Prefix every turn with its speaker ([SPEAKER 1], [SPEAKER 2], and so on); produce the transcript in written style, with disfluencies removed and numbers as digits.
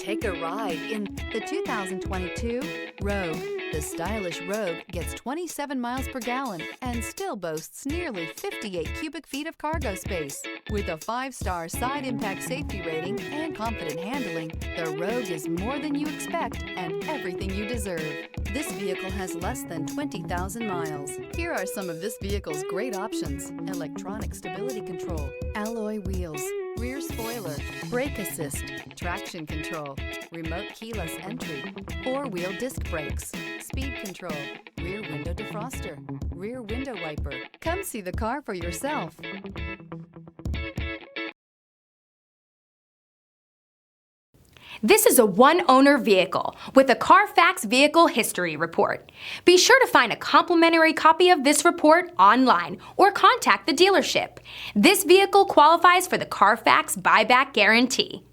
[SPEAKER 1] Take a ride in the 2022 Rogue. The stylish Rogue gets 27 miles per gallon and still boasts nearly 58 cubic feet of cargo space. With a 5-star side impact safety rating and confident handling, the Rogue is more than you expect and everything you deserve. This vehicle has less than 20,000 miles. Here are some of this vehicle's great options: electronic stability control, alloy wheels, rear spoiler, brake assist, traction control, remote keyless entry, 4-wheel disc brakes, speed control, rear window defroster, rear window wiper. Come see the car for yourself.
[SPEAKER 2] This is a one-owner vehicle with a Carfax Vehicle History Report. Be sure to find a complimentary copy of this report online or contact the dealership. This vehicle qualifies for the Carfax Buyback Guarantee.